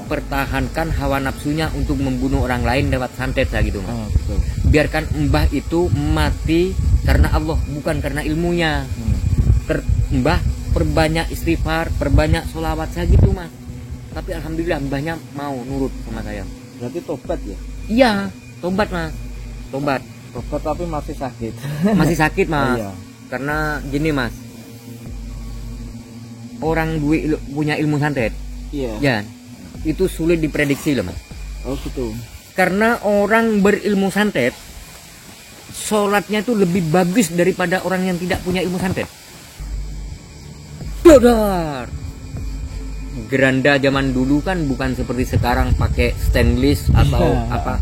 mempertahankan hawa nafsunya untuk membunuh orang lain lewat santet lah gitu, Mas. Betul. Biarkan mbah itu mati karena Allah, bukan karena ilmunya. Mbah perbanyak istighfar, perbanyak sholawat saya gitu, Mas. Tapi alhamdulillah mbahnya mau nurut sama saya. Berarti tobat ya? Iya, tobat, Mas. Tobat. Tobat tapi masih sakit. Masih sakit, Mas. Iya. Karena gini, Mas. Orang punya ilmu santet, Iya. ya, itu sulit diprediksi loh, Mas. Oh gitu. Karena orang berilmu santet, sholatnya itu lebih bagus daripada orang yang tidak punya ilmu santet. Dodar. Geranda zaman dulu kan bukan seperti sekarang pakai stainless atau apa,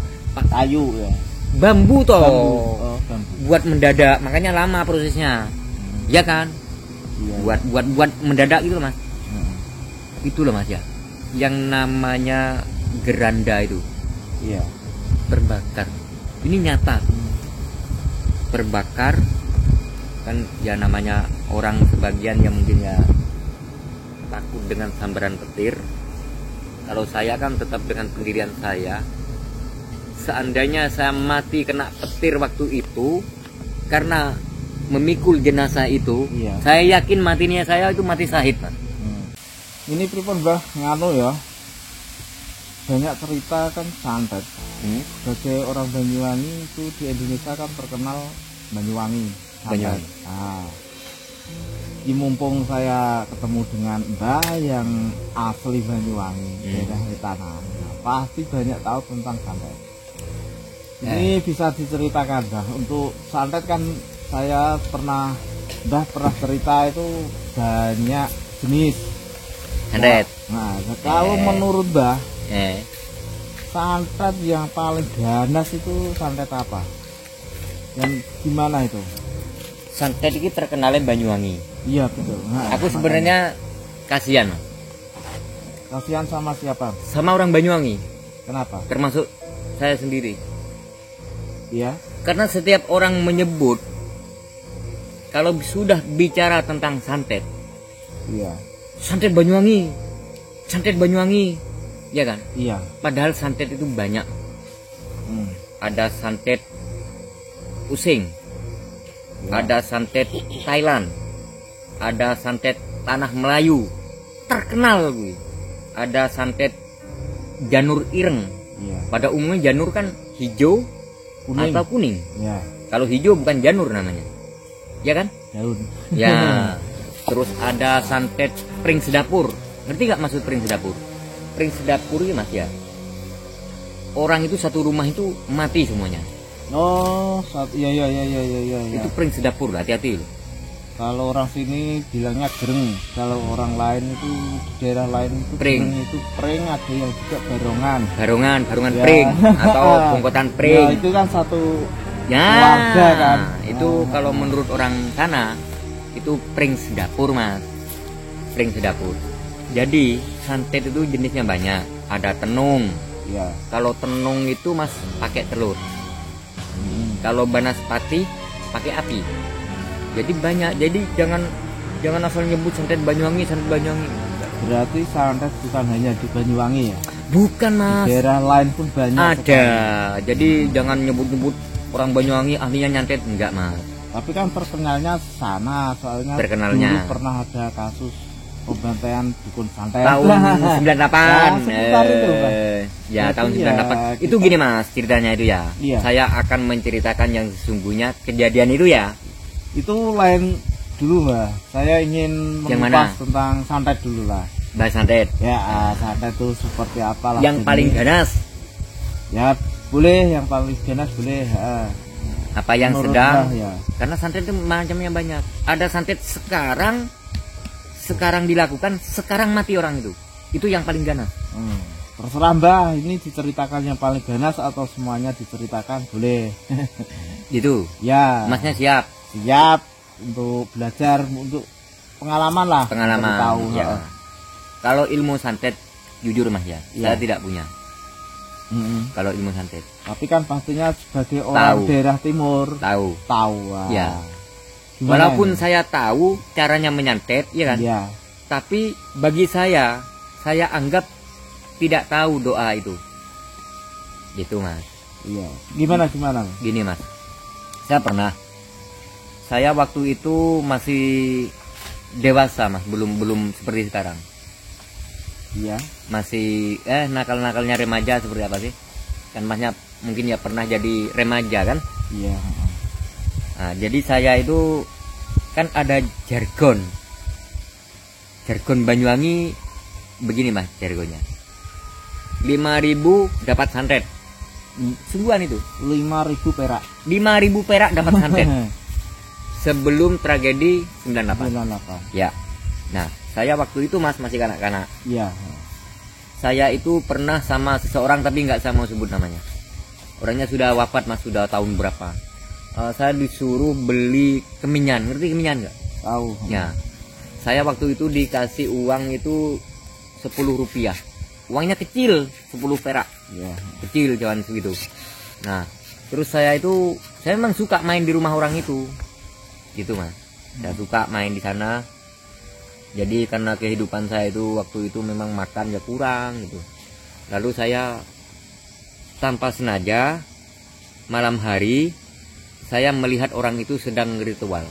kayu ya. bambu toh. Bambu. Oh, bambu. Buat mendadak, makanya lama prosesnya. Ya kan? Iya. Buat mendadak gitu loh, Mas. Itu loh, Mas, ya. Yang namanya geranda itu Iya. terbakar. Ini nyata. Terbakar kan ya, namanya orang sebagian yang mungkin ya takut dengan sambaran petir. Kalau saya kan tetap dengan pendirian saya. Seandainya saya mati kena petir waktu itu karena memikul jenazah itu, Iya. saya yakin matinya saya itu mati syahid, Mas. Ini pripun Mbah nganu ya. Banyak cerita kan santet. Sebagai orang Banyuwangi itu di Indonesia kan terkenal Banyuwangi. Santet. Banyuwangi. Nah, ini mumpung saya ketemu dengan Mbah yang asli Banyuwangi, daerah Wetanan, nah, pasti banyak tahu tentang santet. Ini bisa diceritakan Mbah. Untuk santet kan saya pernah cerita itu banyak jenis Santet. Nah, kalau menurut Mbah, Eh. santet yang paling ganas itu santet apa? Yang gimana itu? Santet ini terkenalnya Banyuwangi. Iya betul. Nah, Aku sebenarnya kasihan, Mas, kasihan sama siapa? sama orang Banyuwangi, Kenapa? termasuk saya sendiri. Iya. Karena setiap orang menyebut kalau sudah bicara tentang santet, Iya. santet Banyuwangi, santet Banyuwangi, ya kan? Iya. Padahal santet itu banyak. Ada santet Using, ada santet Thailand, ada santet Tanah Melayu, terkenal gue. Ada santet Janur Ireng. Iya. Pada umumnya janur kan hijau Kuning. atau kuning. Iya. Kalau hijau bukan janur namanya, ya kan? Daun. Ya. Terus ada santet pring sedapur. Ngerti gak maksud pring sedapur? Pring sedapur ini, Mas, ya. Orang itu satu rumah itu mati semuanya. Oh, iya. Itu pring sedapur, hati-hati loh. Kalau orang sini bilangnya gereng. Kalau orang lain itu di daerah lain itu Pring. gereng itu pring, ada yang juga barongan. Barongan Ya. pring atau bongkotan Ya, pring. itu kan satu Ya, keluarga kan. itu kalau menurut orang sana itu pring sedapur, Mas. Pring sedapur. Jadi santet itu jenisnya banyak. Ada tenung. Ya. Kalau tenung itu, Mas, pakai telur. Kalau banaspati pakai api. Jadi banyak. Jadi jangan asal nyebut santet Banyuwangi, santet Banyuwangi. Berarti santet bukan hanya di Banyuwangi ya? Bukan, Di Mas. daerah lain pun banyak. Ada. sekali. Jadi jangan nyebut-nyebut orang Banyuwangi ahlinya nyantet, enggak, Mas. Tapi kan terkenalnya sana, soalnya Terkenalnya. dulu pernah ada kasus pembantaian dukun santet. Tahun 98. Ya, sekitar itu, Pak. Ya, Berarti tahun ya, 98. Itu gini, Mas, ceritanya itu ya. Iya. Saya akan menceritakan yang sesungguhnya kejadian itu ya. Itu lain dulu Mbak. Saya ingin Yang mengupas mana? tentang santet dulu lah. Mbak santet. Ya, santet itu seperti apa lah. Yang paling ganas, Ya, boleh yang paling ganas boleh. apa yang Menurut sedang? Mbah, ya. Karena santet itu macamnya banyak. Ada santet sekarang dilakukan, sekarang mati orang itu. Itu yang paling ganas. Terserah Mbah, ini diceritakan yang paling ganas atau semuanya diceritakan boleh. Gitu. Ya. Masnya siap? Siap untuk belajar, untuk pengalaman lah. Pengalaman. Baru tahu. Ya. Kalau ilmu santet, jujur, Mas, ya, Ya. saya tidak punya. Kalau ilmu santet, Tapi kan pastinya sebagai orang Tahu. daerah timur tahu. Wah. Ya. Gimana Walaupun ini? saya tahu caranya menyantet, ya kan? Ya. Tapi bagi saya anggap tidak tahu doa itu. Gitu mas. Iya. Gimana? Gini mas, saya waktu itu masih dewasa mas, belum seperti sekarang. Iya. Masih nakal-nakalnya remaja seperti apa sih? Kan masnya mungkin ya pernah jadi remaja kan? Iya. Nah, jadi saya itu kan ada jargon Banyuwangi begini mas jargonnya. 5.000 dapat santet. Sungguhan itu. 5.000 perak. 5.000 perak dapat santet. Sebelum tragedi 98. Ya. Nah, saya waktu itu mas masih kanak-kanak. Iya. Saya itu pernah sama seseorang tapi nggak saya mau sebut namanya. Orangnya sudah wafat mas, sudah tahun berapa. Saya disuruh beli kemenyan, ngerti kemenyan nggak? Tahu. Ya. Saya waktu itu dikasih uang itu 10 rupiah. Uangnya kecil, 10 perak. Iya. Kecil jangan segitu. Nah, terus saya memang suka main di rumah orang itu. Gitu mas. Saya suka main di sana. Jadi karena kehidupan saya itu waktu itu memang makan ya kurang gitu. Lalu saya tanpa sengaja malam hari saya melihat orang itu sedang ritual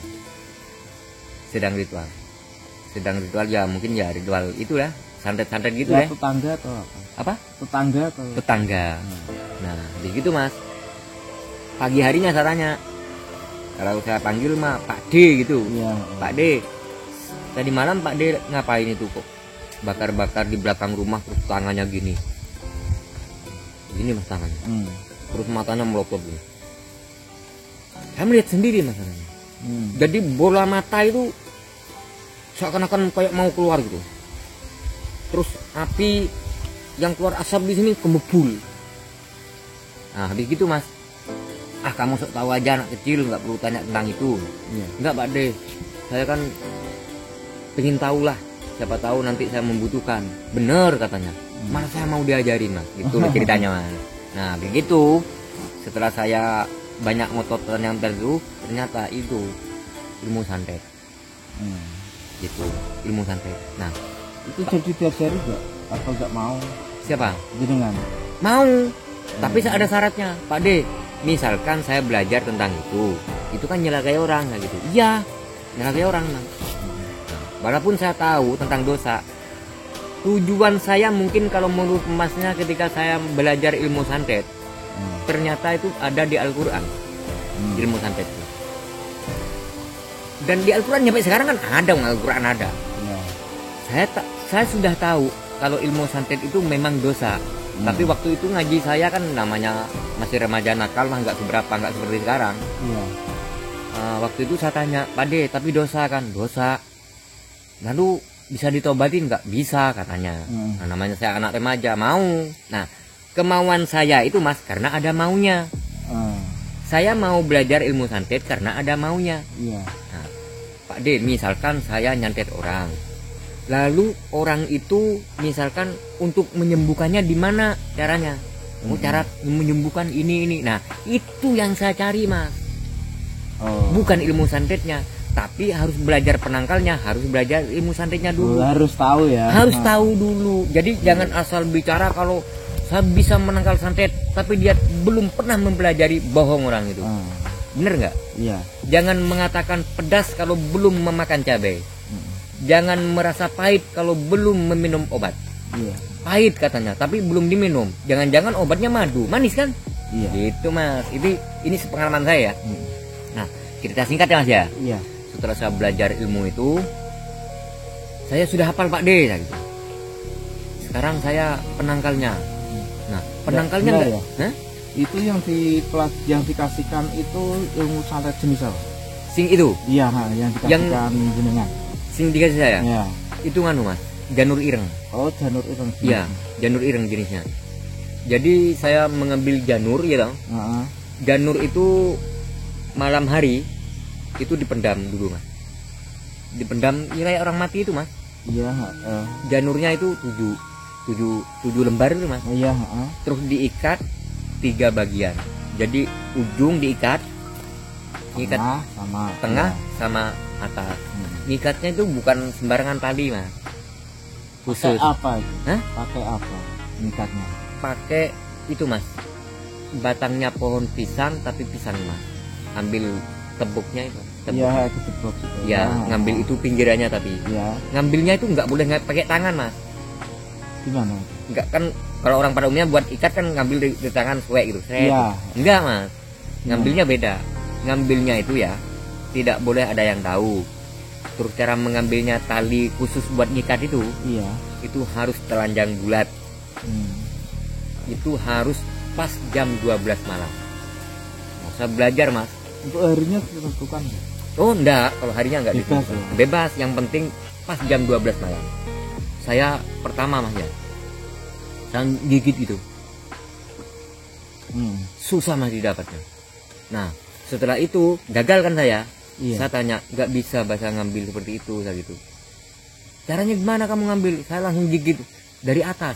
ya, mungkin ya ritual itulah, santet-santet gitu ya. Tetangga atau apa? Tetangga. Nah begitu mas. Pagi harinya saya tanya, kalau saya panggil mah Pak D gitu. Iya. Pak D, tadi malam Pak D ngapain itu kok bakar-bakar di belakang rumah, terus tangannya gini mas tangannya. Terus matanya melotot gini. Saya melihat sendiri masalahnya. Jadi bola mata itu seakan-akan kayak mau keluar gitu. Terus api yang keluar asap di sini kembul. Nah habis gitu mas, kamu sok tahu aja, anak kecil nggak perlu tanya tentang itu. Enggak Pak D, saya kan pengen tahu lah, siapa tahu nanti saya membutuhkan. Bener katanya, malah saya mau diajarin mas, gitu ceritanya mas. Nah begitu, setelah saya banyak ngotot yang terlalu, ternyata itu ilmu santet. Gitu, ilmu santet. Nah itu jadi diajari gak? Atau gak mau? Siapa? Jenengan? Mau, tapi ada syaratnya Pak D. Misalkan saya belajar tentang itu kan nyelakai orang nah gitu. Iya, nyelakai orang nah. Walaupun saya tahu tentang dosa, tujuan saya mungkin kalau menurut masnya ketika saya belajar ilmu santet, ternyata itu ada di Al-Quran. Ilmu santet itu. Dan di Al-Quran sampai sekarang kan ada, Al-Quran ada. Saya sudah tahu kalau ilmu santet itu memang dosa. Tapi waktu itu ngaji saya kan namanya masih remaja nakal mah nggak seperti sekarang. Waktu itu saya tanya, Pak D, tapi dosa kan? Dosa. Lalu bisa ditobatin nggak? Bisa katanya. Nah, namanya saya anak remaja, mau. Nah, kemauan saya itu mas karena ada maunya. Saya mau belajar ilmu santet karena ada maunya. Nah, Pak D, misalkan saya nyantet orang, lalu orang itu misalkan untuk menyembuhkannya di mana caranya? Cara menyembuhkan ini. Nah itu yang saya cari mas. Bukan ilmu santetnya, tapi harus belajar penangkalnya, harus belajar ilmu santetnya dulu. Harus tahu ya. Harus tahu dulu. Jadi jangan asal bicara kalau saya bisa menangkal santet, tapi dia belum pernah mempelajari, bohong orang itu. Bener nggak? Iya. Jangan mengatakan pedas kalau belum memakan cabai. Jangan merasa pahit kalau belum meminum obat. Pahit katanya, tapi belum diminum. Jangan-jangan obatnya madu, manis kan? Gitu mas. Ini sepengalaman saya ya. Nah, cerita singkat ya mas ya. Setelah saya belajar ilmu itu, saya sudah hafal Pak D ya, gitu. Sekarang saya penangkalnya. Nah, penangkalnya enggak ya? Itu yang dikasihkan itu ilmu santet jenis apa? Sing itu? Iya, yang dikasihkan jenengan. Sing dikasih saya? Iya. Itu nganu mas, janur ireng. Oh, janur ireng. Iya, janur ireng jenisnya. Jadi saya mengambil janur ya dong. Janur itu malam hari itu dipendam dulu mas. Dipendam ya kayak orang mati itu mas. Iya. Janurnya itu 7 lembar itu mas. Iya. Terus diikat 3 bagian. Jadi ujung diikat, ngikat tengah sama atas. Ngikatnya itu bukan sembarangan tali mas. Khusus. Pakai apa itu? Pakai apa? ngikatnya? Pakai itu mas, batangnya pohon pisang tapi pisang mas, ambil tebuknya itu. Iya, itu tebuk itu. Ya, ngambil itu pinggirannya tapi. Ya, Ngambilnya itu nggak boleh pakai tangan mas. gimana? Nggak kan, kalau orang pada umumnya buat ikat kan ngambil di tangan suwe gitu. Iya. Enggak mas, ngambilnya beda. Ngambilnya itu ya tidak boleh ada yang tahu. Terus cara mengambilnya, tali khusus buat ngikat itu, Iya. itu harus telanjang bulat. Itu harus pas jam 12 malam. Nggak usah belajar mas. Untuk harinya ditentukan. Oh enggak, kalau harinya enggak Bebas, ditentukan. ya? Bebas, yang penting pas jam 12 malam. Saya pertama mas ya, saya gigit itu susah masih dapatnya. Nah setelah itu gagal kan saya. Iya. Saya tanya, nggak bisa bahasa ngambil seperti itu, saya gitu. Caranya gimana kamu ngambil? Saya langsung gigit dari atas.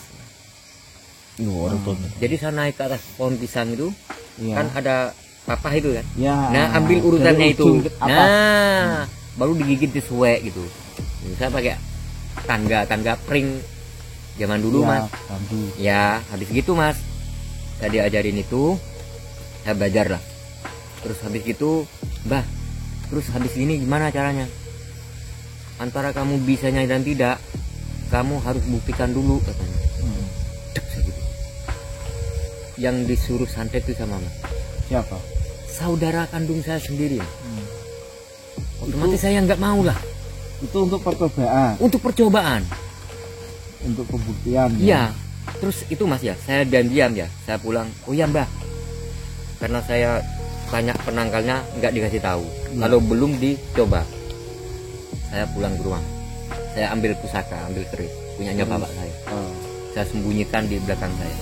Jadi saya naik ke atas pohon pisang itu, Iya. kan ada papah itu kan. Ya, Nah ambil urutannya dari itu. ujung ke atas. Nah baru digigit di suwe gitu. Saya pakai tangga pring zaman dulu Ya, mas. bambu. Ya habis gitu mas, saya diajarin itu, saya belajar lah. Terus habis gitu, mbah, terus habis ini gimana caranya? Antara kamu bisanya dan tidak, kamu harus buktikan dulu katanya. Dek, saya gitu. Yang disuruh santet itu sama mas, Siapa? saudara kandung saya sendiri. Otomatis saya nggak mau lah. Itu untuk percobaan, Untuk percobaan. untuk pembuktian. Iya. Terus itu mas ya, saya diam ya, saya pulang. Oh ya mbah, karena saya tanya penangkalnya nggak dikasih tahu. Kalau belum dicoba, saya pulang ke rumah. Saya ambil pusaka, ambil keris punyanya bapak saya. Saya sembunyikan di belakang saya.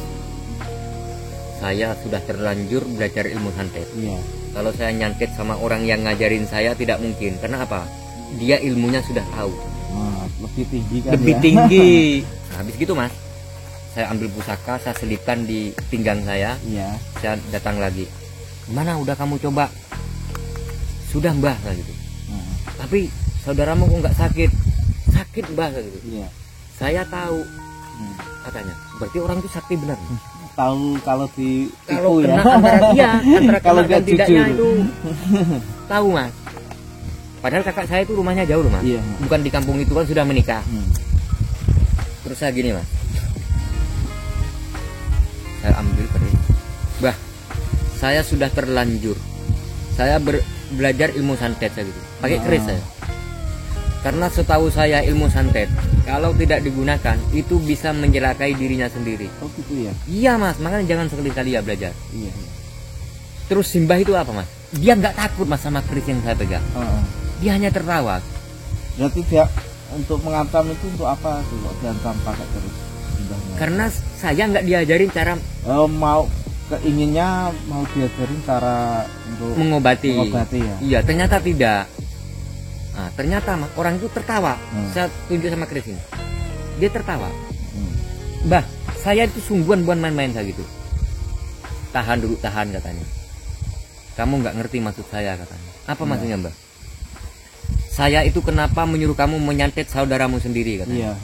Saya sudah terlanjur belajar ilmu santet. Iya. Kalau saya nyantet sama orang yang ngajarin saya tidak mungkin. Karena apa? Dia ilmunya sudah tahu. Nah, lebih tinggi kan? Lebih ya? tinggi. Nah, habis gitu mas, saya ambil pusaka, saya selipkan di pinggang saya. Iya. Saya datang lagi. Mana udah kamu coba? Sudah mbah, kayak gitu. Nah, Tapi saudaramu kok nggak sakit? Sakit mbah, kayak gitu. iya. Saya tahu katanya. Berarti orang itu sakti benar. Tahu kalau di Kalau ya. kena antara dia, antara Kalau kena dan nggak tidaknya jujur. itu tahu mas. Padahal kakak saya itu rumahnya jauh loh mas. Iya. Bukan di kampung itu, kan sudah menikah. Terus saya gini mas, saya ambil keris, bah, saya sudah terlanjur, saya belajar ilmu santet saya gitu, pakai keris saya. Karena setahu saya ilmu santet kalau tidak digunakan itu bisa mencelakai dirinya sendiri. Oh gitu ya. Iya mas, makanya jangan sekali-kali ya belajar. Iya. Terus simbah itu apa mas? Dia nggak takut mas sama keris yang saya pegang. Dia hanya tertawa. Berarti dia untuk mengancam itu untuk apa tuh kok diancam pakai keris? Simbahnya? Karena saya nggak diajarin cara Mau keinginnya mau diajarin cara untuk mengobati. ya. Iya, ternyata tidak. Nah, ternyata mas, orang itu tertawa. Saya tunjuk sama keris ini. Dia tertawa. Mbah, saya itu sungguhan bukan main-main saya gitu. Tahan dulu, tahan katanya. Kamu nggak ngerti maksud saya katanya. Apa maksudnya mbah? Saya itu kenapa menyuruh kamu menyantet saudaramu sendiri katanya. Iya.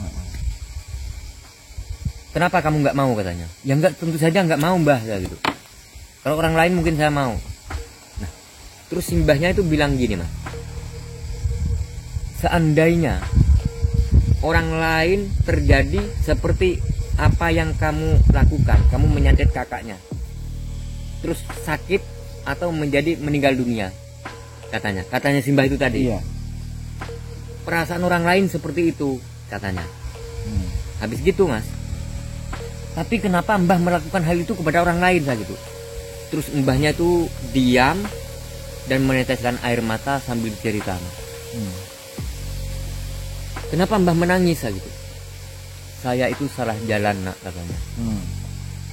Kenapa kamu nggak mau katanya? Ya nggak, tentu saja nggak mau mbah saya gitu. Kalau orang lain mungkin saya mau. Nah, terus simbahnya itu bilang gini mas. Seandainya orang lain terjadi seperti apa yang kamu lakukan, kamu menyantet kakaknya, terus sakit atau meninggal dunia, katanya simbah itu tadi. Iya. Perasaan orang lain seperti itu katanya. Habis gitu mas, tapi kenapa mbah melakukan hal itu kepada orang lain saya gitu. Terus mbahnya itu diam dan meneteskan air mata sambil bercerita. Kenapa mbah menangis saya gitu? Saya itu salah jalan nak katanya.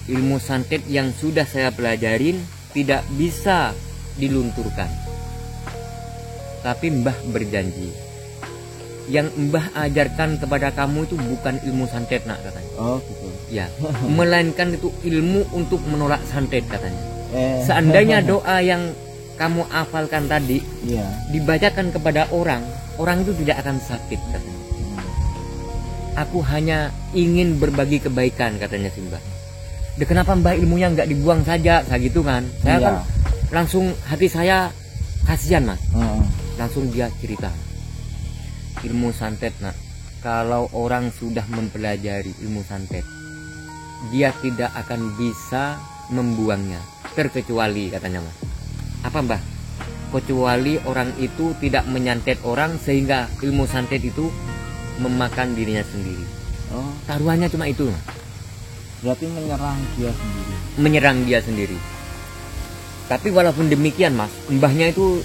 Ilmu santet yang sudah saya pelajarin tidak bisa dilunturkan. Tapi mbah berjanji, yang mbah ajarkan kepada kamu itu bukan ilmu santet nak katanya. Oh gitu. Ya, melainkan itu ilmu untuk menolak santet katanya. Seandainya doa yang kamu hafalkan tadi dibacakan kepada orang, orang itu tidak akan sakit katanya. aku hanya ingin berbagi kebaikan, katanya si Mbah. Kenapa Mbah ilmunya nggak dibuang saja, kayak gitu kan? Saya Iya. kan langsung hati saya kasihan Mas. Heeh. Langsung dia cerita, ilmu santet nak, kalau orang sudah mempelajari ilmu santet, dia tidak akan bisa membuangnya, terkecuali, katanya Mas. Apa Mbah? Kecuali orang itu tidak menyantet orang sehingga ilmu santet itu memakan dirinya sendiri. Oh, Taruhannya cuma itu, berarti menyerang dia sendiri. menyerang dia sendiri. Tapi walaupun demikian Mas, mbahnya itu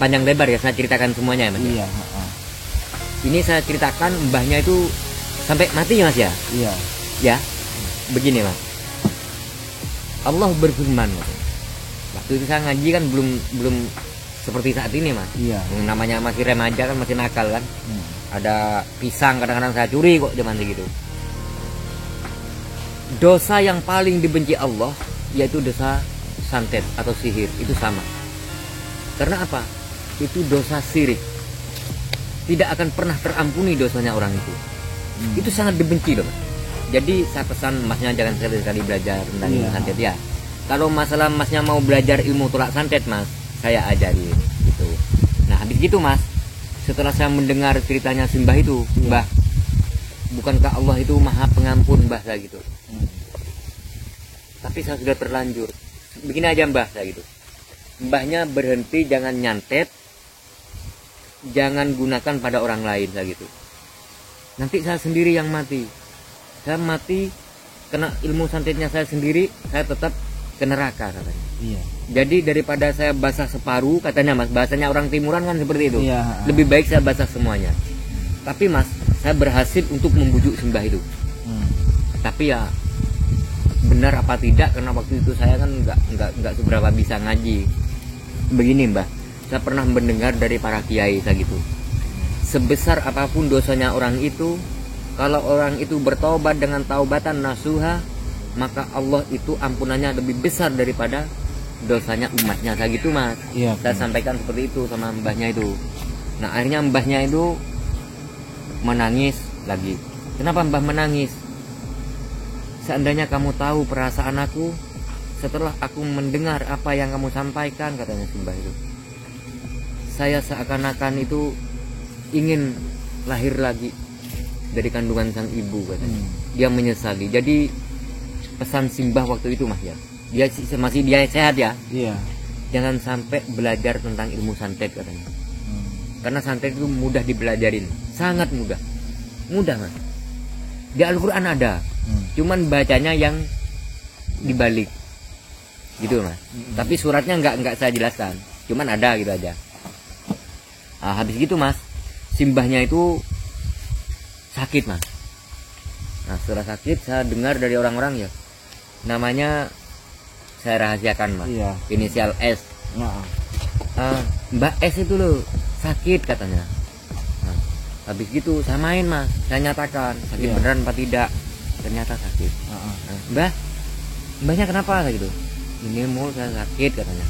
panjang lebar ya, saya ceritakan semuanya ya Mas. Iya, heeh. Ini saya ceritakan mbahnya itu sampai mati ya Mas ya. Iya. Ya, begini Mas. Allah berfirman Mas. Waktu itu saya ngaji kan belum seperti saat ini Mas. Iya. Namanya masih remaja kan, masih nakal kan. Hmm. Ada pisang kadang-kadang saya curi kok zaman segitu. Dosa yang paling dibenci Allah yaitu dosa santet atau sihir, itu sama. Karena apa? Itu dosa syirik. Tidak akan pernah terampuni dosanya orang itu. Itu sangat dibenci loh Mas. Jadi saya pesan Masnya jangan sekali-sekali belajar tentang ilmu santet ya. Kalau masalah Masnya mau belajar ilmu tolak santet Mas, saya ajarin gitu. Nah habis gitu Mas, setelah saya mendengar ceritanya Simbah itu, Mbah, bukankah Allah itu maha pengampun Mbah, saya gitu. Tapi saya sudah terlanjur. Begini aja Mbah, saya gitu. Mbahnya berhenti, jangan nyantet, jangan gunakan pada orang lain, saya gitu. Nanti saya sendiri yang mati. Saya mati kena ilmu santetnya saya sendiri, saya tetap ke neraka, katanya. Iya. Jadi daripada saya basah separuh, katanya Mas, bahasanya orang timuran kan seperti itu. Iya. Lebih baik saya basah semuanya. Tapi Mas, saya berhasil untuk membujuk Simbah itu. Tapi ya benar apa tidak, karena waktu itu saya kan nggak seberapa bisa ngaji. Begini Mbah, saya pernah mendengar dari para kiai saya gitu. Sebesar apapun dosanya orang itu, kalau orang itu bertobat dengan taubatan nasuha, maka Allah itu ampunannya lebih besar daripada dosanya umatnya, kayak gitu Mas. Iya. Saya sampaikan seperti itu sama mbahnya itu. Nah akhirnya mbahnya itu menangis lagi. Kenapa Mbah menangis? Seandainya kamu tahu perasaan aku setelah aku mendengar apa yang kamu sampaikan, katanya Simbah itu, saya seakan-akan itu ingin lahir lagi dari kandungan sang ibu, katanya. Dia menyesali. Jadi pesan Simbah waktu itu Mas ya, dia masih dia sehat ya. Iya. Jangan sampai belajar tentang ilmu santet, katanya. Karena santet itu mudah dipelajarin, sangat mudah, Mas. Di Al-Quran ada, cuman bacanya yang dibalik, gitu Mas. Tapi suratnya nggak saya jelaskan, cuman ada gitu aja. Nah, habis gitu Mas, Simbahnya itu sakit Mas. Nah setelah sakit saya dengar dari orang-orang ya, namanya saya rahasiakan Mas. Iya. Inisial S. Mbak S itu loh sakit, katanya. Nah, habis gitu saya main Mas, saya nyatakan sakit beneran apa tidak. Ternyata sakit. Nah, Mbahnya kenapa gitu? Ini mau saya sakit, katanya.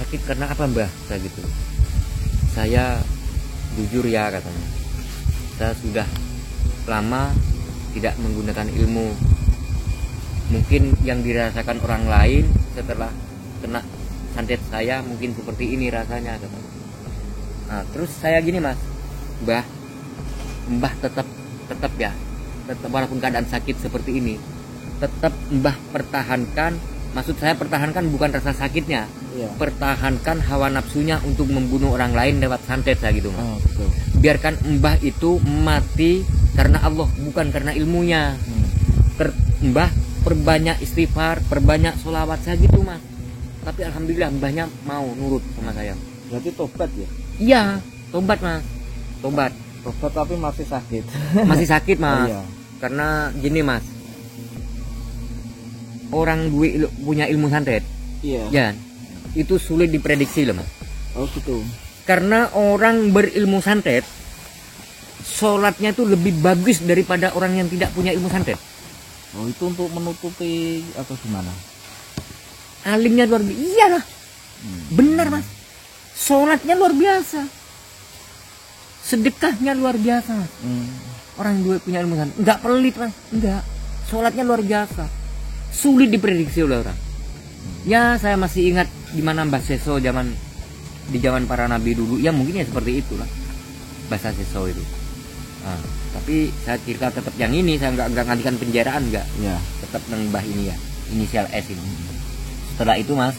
Sakit karena apa Mbah? Saya gitu. Saya jujur ya, katanya. Saya sudah lama tidak menggunakan ilmu. Mungkin yang dirasakan orang lain setelah kena santet saya mungkin seperti ini rasanya, katanya. Nah, terus saya gini Mas, Mbah tetap ya, tetap walaupun keadaan sakit seperti ini, tetap Mbah pertahankan. Maksud saya pertahankan bukan rasa sakitnya, pertahankan hawa nafsunya untuk membunuh orang lain lewat santet, saya gitu Mas. Betul. Biarkan Mbah itu mati karena Allah, bukan karena ilmunya. Mbah perbanyak istighfar, perbanyak sholawat, saya gitu Mas. Tapi alhamdulillah Mbahnya mau nurut sama saya. Berarti tobat ya? Iya, tobat Mas, tobat. Tobat tapi masih sakit. Masih sakit Mas. Iya. Karena gini Mas, orang punya ilmu santet, Iya. ya, itu sulit diprediksi loh Mas. Oh gitu. Karena orang berilmu santet, sholatnya itu lebih bagus daripada orang yang tidak punya ilmu santet. Oh itu untuk menutupi atau gimana? Alimnya luar biasa. Iya lah, benar Mas. Sholatnya luar biasa. sedekahnya luar biasa. Orang yang punya ilmu santet nggak pelit mas, nggak. Sholatnya luar biasa, sulit diprediksi oleh orang. Ya saya masih ingat di mana Mbah Seso di zaman para nabi dulu, ya mungkin ya seperti itulah bahasa Seso itu. Nah, tapi saya cerita tetap yang ini, saya nggak ngadikan penjaraan, nggak. Ya. Tetap Mbah ini ya, inisial S ini. Setelah itu mas,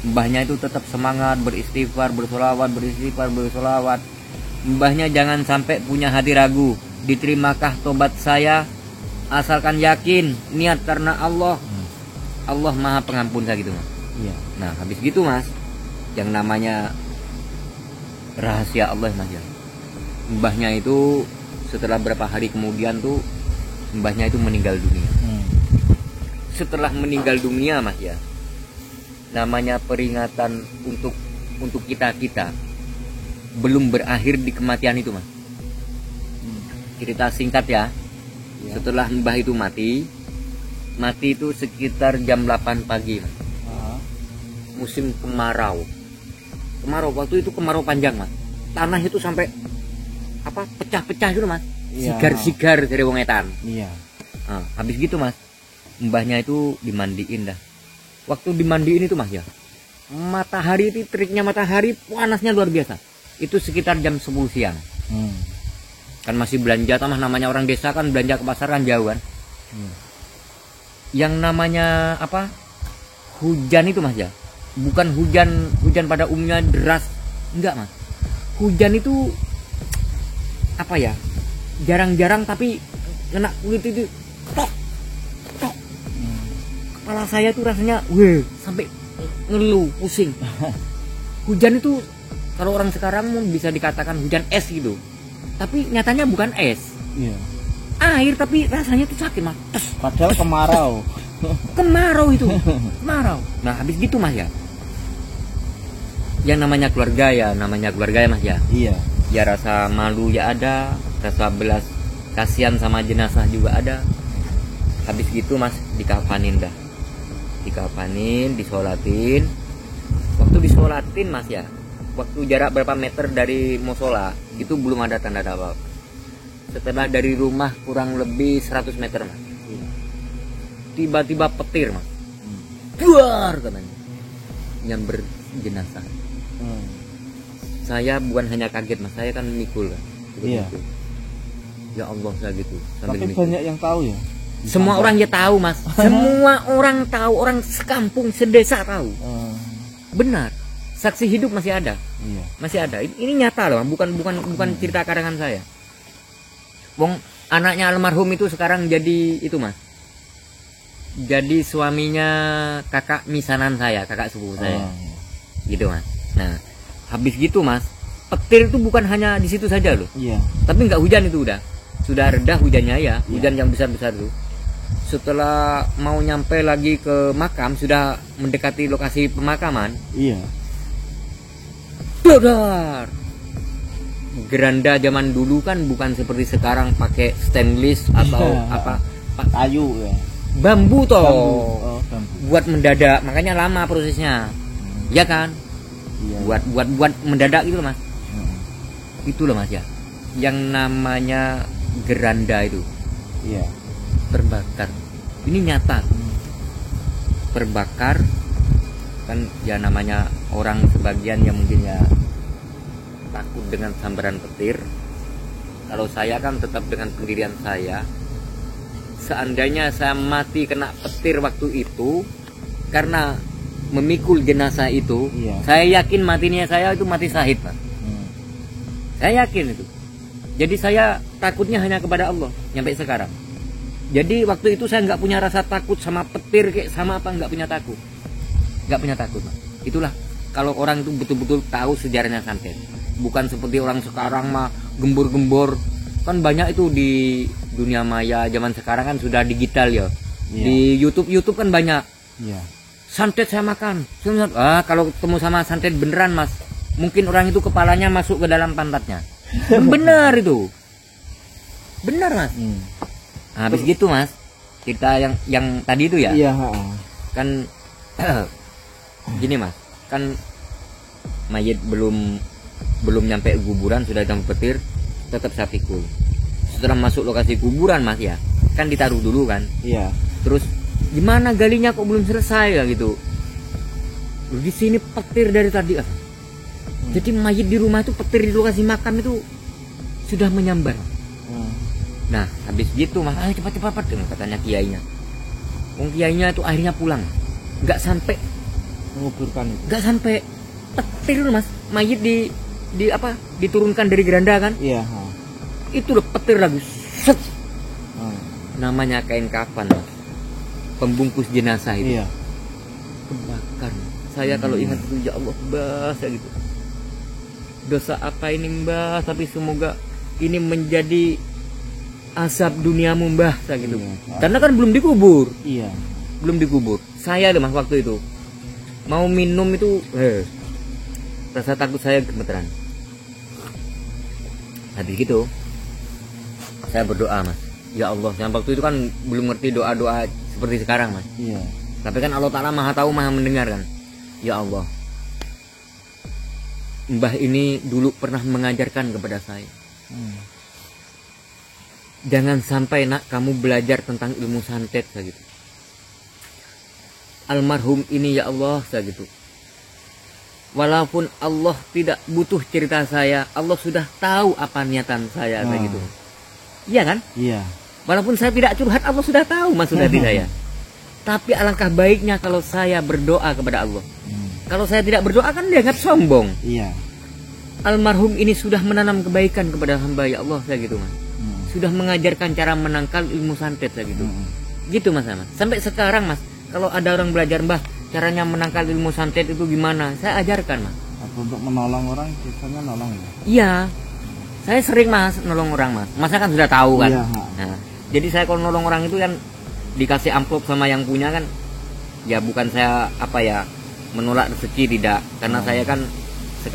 mbahnya itu tetap semangat beristighfar, bersolawat, beristighfar, bersolawat. Mbahnya jangan sampai punya hati ragu, diterimakah tobat saya, asalkan yakin niat karena Allah. Allah maha pengampun saya gitu mas. Iya. Nah habis gitu mas, yang namanya rahasia Allah mas ya, mbahnya itu setelah berapa hari kemudian tuh mbahnya itu meninggal dunia. Setelah meninggal dunia mas ya, namanya peringatan untuk kita belum berakhir di kematian itu mas. Cerita singkat ya. Setelah mbah itu mati itu sekitar jam 8 pagi mas. Musim kemarau waktu itu kemarau panjang mas. Tanah itu sampai pecah-pecah gitu mas. Sigar dari wong etan. Iya. Nah, habis gitu mas, mbahnya itu dimandiin dah. Waktu dimandiin itu mas ya, matahari itu, teriknya matahari panasnya luar biasa. Itu sekitar jam 10 siang. Kan masih belanja, namanya orang desa kan belanja ke pasar kan jauh kan. Yang namanya hujan itu mas ya, bukan hujan pada umumnya deras, enggak mas. Hujan itu jarang-jarang, tapi kena kulit itu tok. Kepala saya tuh rasanya sampai ngeluh, pusing. Hujan itu kalau orang sekarang bisa dikatakan hujan es gitu, tapi nyatanya bukan es. Iya. Air, tapi rasanya tuh sakit mas. Padahal kemarau. Kemarau itu, kemarau. Nah habis gitu mas ya, yang namanya keluarga ya mas ya. Iya. Ya rasa malu ya ada, rasa belas kasihan sama jenazah juga ada. Habis gitu mas dikafanin dah, disolatin. Waktu disolatin mas ya, waktu jarak berapa meter dari musola itu belum ada tanda apa-apa. Setelah dari rumah kurang lebih 100 meter mas, tiba-tiba petir mas, keluar katanya, nyamber jenazah. Saya bukan hanya kaget mas, saya kan mikul kan. Iya. Ya Allah saya gitu. Tapi banyak yang tahu ya. Semua orang ya tahu mas. Semua orang tahu, orang sekampung sedesa tahu. Benar. Saksi hidup masih ada. Iya. Masih ada. Ini nyata loh, bukan cerita karangan saya. Wong anaknya almarhum itu sekarang jadi itu mas. Jadi suaminya kakak misanan saya, kakak sepupu saya. Gitu mas. Nah, habis gitu mas, petir itu bukan hanya di situ saja loh. Iya. Tapi nggak hujan itu sudah reda hujannya ya, hujan yang besar-besar tuh. Setelah mau nyampe lagi ke makam, sudah mendekati lokasi pemakaman. Iya. Dadar. Geranda zaman dulu kan bukan seperti sekarang pakai stainless atau kayu ya. Bambu toh. Bambu. Buat mendadak, makanya lama prosesnya. Ya kan? Iya. Buat mendadak gitu loh mas. Itu loh mas ya. Yang namanya geranda itu. Iya. Terbakar. Ini nyata. Terbakar kan ya, namanya orang sebagian yang mungkin ya takut dengan sambaran petir. Kalau saya kan tetap dengan pendirian saya. Seandainya saya mati kena petir waktu itu karena memikul jenazah itu, iya. Saya yakin matinya saya itu mati syahid mas. Saya yakin itu. Jadi saya takutnya hanya kepada Allah sampai sekarang. Jadi waktu itu saya nggak punya rasa takut sama petir kayak sama apa, nggak punya takut mas. Itulah kalau orang itu betul-betul tahu sejarahnya santet. Bukan seperti orang sekarang mah gembor-gembor. Kan banyak itu di dunia maya zaman sekarang kan sudah digital ya. Yeah. Di YouTube kan banyak. Yeah. Santet saya makan. Kalau ketemu sama santet beneran mas, mungkin orang itu kepalanya masuk ke dalam pantatnya. Benar itu. Benar mas. Nah, habis gitu mas, kita yang tadi itu ya. Iya. Kan gini mas, kan mayit belum belum nyampe kuburan sudah jam petir, tetap saya pikul. Setelah masuk lokasi kuburan mas ya, kan ditaruh dulu kan. Iya. Terus gimana galinya kok belum selesai ya gitu. Loh, di sini petir dari tadi. Jadi mayit di rumah itu petir di lokasi makam itu sudah menyambar. Nah habis gitu mas, ayo cepat-cepat katanya kiainya. Wong kiainya itu akhirnya pulang, nggak sampai Menguburkan itu. nggak sampai petir mas, mayit di apa diturunkan dari geranda kan. Iya. Itu udah petir lagi. Set. Namanya kain kafan mas, pembungkus jenazah itu. Iya. Kebakar. Saya kalau ingat itu ya Allah mbah saya gitu. Dosa apa ini mbah, tapi semoga ini menjadi asap duniamu mbah saya gitu. Iya. Karena kan belum dikubur. Iya. Belum dikubur. Saya loh mas waktu itu mau minum itu rasa takut saya gemeteran. Habis gitu saya berdoa mas, ya Allah, yang waktu itu kan belum ngerti doa-doa seperti sekarang mas. Iya. Tapi kan Allah Ta'ala maha tahu maha mendengar kan. Ya Allah, mbah ini dulu pernah mengajarkan kepada saya, jangan sampai nak kamu belajar tentang ilmu santet saya gitu. Almarhum ini ya Allah saya gitu, walaupun Allah tidak butuh cerita saya, Allah sudah tahu apa niatan saya saya gitu. Iya kan? Iya. Walaupun saya tidak curhat, Allah sudah tahu maksud hati saya. Tapi alangkah baiknya kalau saya berdoa kepada Allah. Kalau saya tidak berdoa kan dianggap sombong. Iya. Almarhum ini sudah menanam kebaikan kepada hamba ya Allah saya gitu mas. Sudah mengajarkan cara menangkal ilmu santet saya gitu. Gitu mas. Sampai sekarang mas, kalau ada orang belajar mbah caranya menangkal ilmu santet itu gimana, saya ajarkan mas. Atau untuk menolong orang biasanya nolong ya. Iya. Saya sering mas nolong orang mas. Masa kan sudah tahu kan. Iya. Nah, jadi saya kalau nolong orang itu kan dikasih amplop sama yang punya kan, ya bukan saya apa ya menolak rezeki, tidak, karena saya kan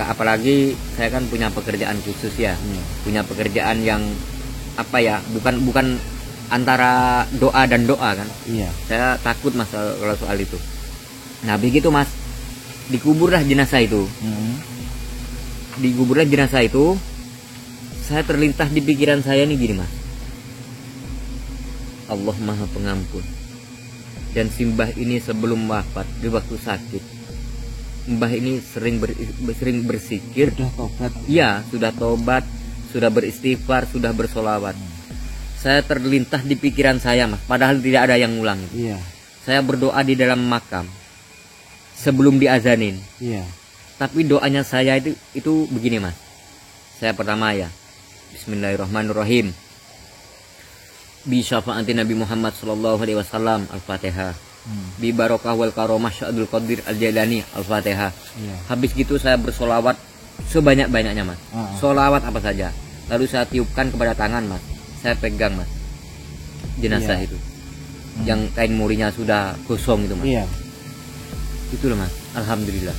apalagi saya kan punya pekerjaan khusus ya, punya pekerjaan yang apa ya bukan antara doa dan doa kan. Iya. Saya takut mas kalau soal itu. Nah begitu mas, dikuburlah jenazah itu. Dikuburlah jenazah itu, saya terlintas di pikiran saya nih gini mas, Allah maha pengampun, dan simbah ini sebelum wafat di waktu sakit, mbah ini sering bersikir. Sudah tobat. Iya, sudah tobat, sudah beristighfar, sudah bersolawat. Saya terlintas di pikiran saya mas, padahal tidak ada yang ngulang. Iya. Saya berdoa di dalam makam sebelum diazanin. Iya. Tapi doanya saya itu begini mas. Saya pertama ya, Bismillahirrahmanirrahim. Bi syafaati Nabi Muhammad sallallahu alaihi wasallam, Al-Fatihah. Bi barokah wal karomah Syaikhul Qadir Al-Jailani, Al-Fatihah. Iya. Habis gitu saya bersolawat sebanyak-banyaknya mas. Solawat apa saja. Lalu saya tiupkan kepada tangan mas. Saya pegang mas jenazah itu, yang kain murinya sudah gosong itu mas. Iya. Itulah mas, alhamdulillah.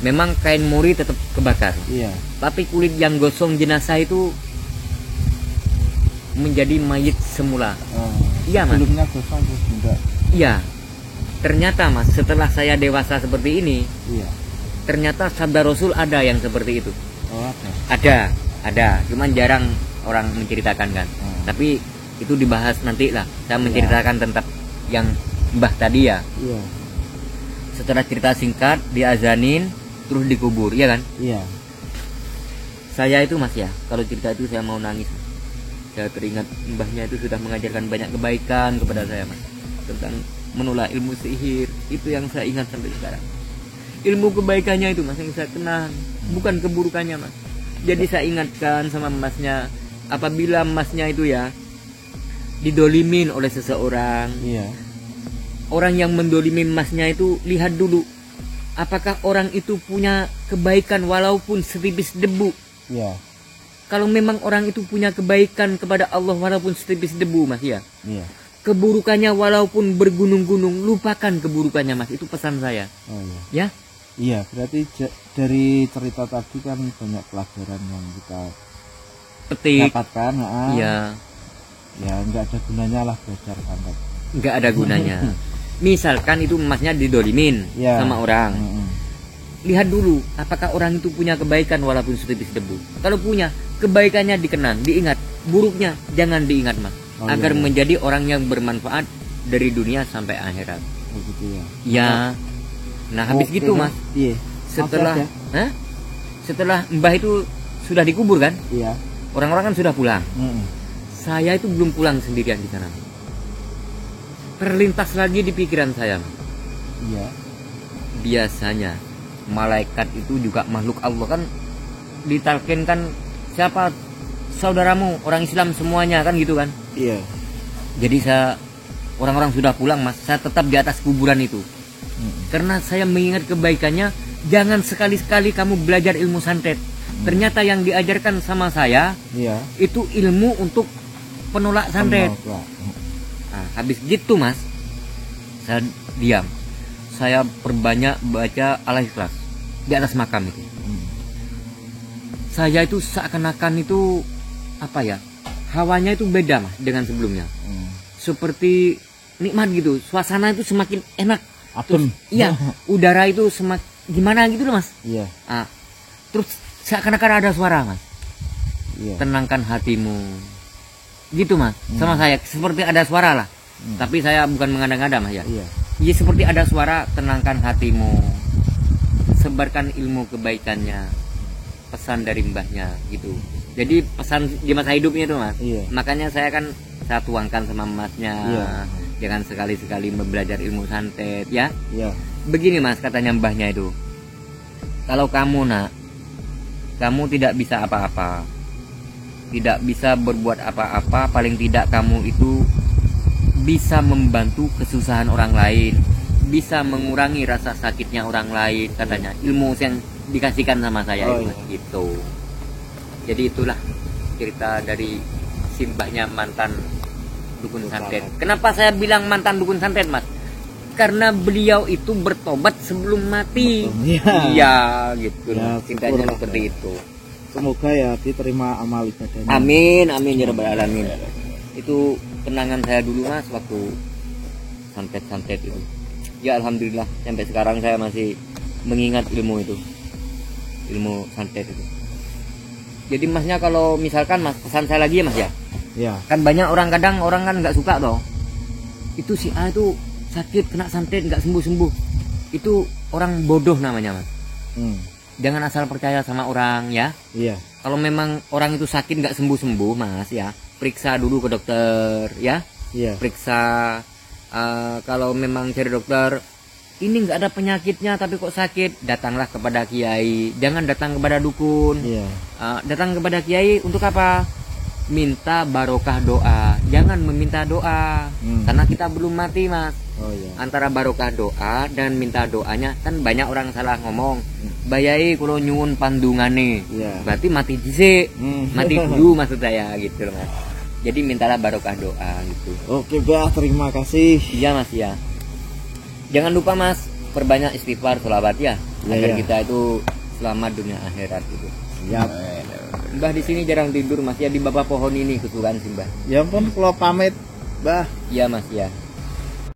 Memang kain muri tetap kebakar. Iya. Tapi kulit yang gosong jenazah itu menjadi mayit semula. Iya mas. Sebelumnya gosong terus enggak. Iya. Ternyata mas, setelah saya dewasa seperti ini, Iya. ternyata sabda Rasul ada yang seperti itu. Oh ada. Ada. Cuman jarang orang menceritakan kan. Tapi itu dibahas nanti lah. Saya menceritakan tentang yang mbah tadi ya. Iya. Setelah cerita singkat, diazanin, terus dikubur, iya kan? Iya. Saya itu mas ya, kalau cerita itu saya mau nangis. Saya teringat mbahnya itu sudah mengajarkan banyak kebaikan kepada saya mas, tentang menolak ilmu sihir. Itu yang saya ingat sampai sekarang. Ilmu kebaikannya itu mas yang saya kenal, bukan keburukannya mas. Jadi saya ingatkan sama masnya, apabila masnya itu ya didolimin oleh seseorang, Iya. orang yang mendolimi masnya itu lihat dulu apakah orang itu punya kebaikan walaupun setipis debu. Iya. Kalau memang orang itu punya kebaikan kepada Allah walaupun setipis debu mas ya, Iya. keburukannya walaupun bergunung-gunung, lupakan keburukannya mas. Itu pesan saya. Oh iya. Ya. Iya, berarti dari cerita tadi kan banyak pelajaran yang kita Petik. dapatkan. Iya. Ya nggak ada gunanya lah belajar santet. Nggak ada gunanya. Misalkan itu masnya didolimin Ya. sama orang. lihat dulu apakah orang itu punya kebaikan walaupun setipis debu. Kalau punya, kebaikannya dikenang, diingat, buruknya jangan diingat mas, agar menjadi orang yang bermanfaat dari dunia sampai akhirat. Oh, gitu ya. Ya. Nah habis gitu mas, Iya. setelah setelah mbah itu sudah dikubur kan, Iya. orang-orang kan sudah pulang. Mm-mm. Saya itu belum pulang sendirian di sana. Terlintas lagi di pikiran saya. Iya. Biasanya malaikat itu juga makhluk Allah kan, ditalkinkan siapa saudaramu orang Islam semuanya kan gitu kan. Iya. Jadi orang-orang sudah pulang mas, saya tetap di atas kuburan itu. Karena saya mengingat kebaikannya, jangan sekali-sekali kamu belajar ilmu santet. Ternyata yang diajarkan sama saya Iya. itu ilmu untuk penolak santet. Nah, habis gitu mas, saya diam. Saya perbanyak baca Al-Ikhlas di atas makam itu. Saya itu seakan-akan itu apa ya, hawanya itu beda mas dengan sebelumnya. Seperti nikmat gitu, suasana itu semakin enak. Adem. Iya, udara itu semakin gimana gitu loh mas. Iya. Nah, terus seakan-akan ada suara mas, Iya. tenangkan hatimu. Gitu mas, sama saya seperti ada suara lah. Tapi saya bukan mengada-ngada mas ya. Iya. Ya seperti ada suara, tenangkan hatimu, sebarkan ilmu kebaikannya, pesan dari mbahnya gitu. Jadi pesan di masa hidupnya itu mas. Iya. Makanya saya tuangkan sama masnya. Iya. Jangan sekali-sekali belajar ilmu santet ya. Iya. Begini mas, katanya mbahnya itu, kalau kamu nak, kamu tidak bisa apa-apa, tidak bisa berbuat apa-apa, paling tidak kamu itu bisa membantu kesusahan orang lain, bisa mengurangi rasa sakitnya orang lain, katanya. Ilmu yang dikasihkan sama saya itu mas, gitu. Jadi itulah cerita dari simbahnya mantan dukun santet. Kenapa saya bilang mantan dukun santet mas? Karena beliau itu bertobat sebelum mati. Iya gitu. Ya, Ceritanya syukurlah. seperti itu. Semoga ya diterima amal ibadahnya. Amin, amin ya rabbal alamin. Itu kenangan saya dulu mas waktu santet-santet itu. Ya alhamdulillah sampai sekarang saya masih mengingat ilmu itu, ilmu santet itu. Jadi masnya kalau misalkan mas, pesan saya lagi ya mas ya. Ya. Kan banyak orang, kadang orang kan nggak suka toh. Itu si A itu sakit kena santet nggak sembuh-sembuh. Itu orang bodoh namanya mas. Jangan asal percaya sama orang ya. Iya. Kalau memang orang itu sakit nggak sembuh-sembuh mas ya, periksa dulu ke dokter ya. Iya. Periksa, kalau memang cari dokter ini nggak ada penyakitnya tapi kok sakit, datanglah kepada kiai, jangan datang kepada dukun. Iya. Datang kepada kiai untuk apa? Minta barokah doa, jangan meminta doa. Karena kita belum mati mas. Oh iya. Antara barokah doa dan minta doanya kan banyak orang salah ngomong. Bayai kalau nyuwun pandungane, Iya. berarti mati dhisik, mati dulu maksud saya gitu loh mas. Jadi mintalah barokah doa gitu. Oke Bah, terima kasih. Iya mas ya. Jangan lupa mas, perbanyak istighfar, sholawat ya, agar Iya. kita itu selamat dunia akhirat gitu. Siap. Mbah di sini jarang tidur mas ya, di bawah pohon ini kesukaan sih mbah. Ya ampun, kalau pamit Bah. Iya mas ya.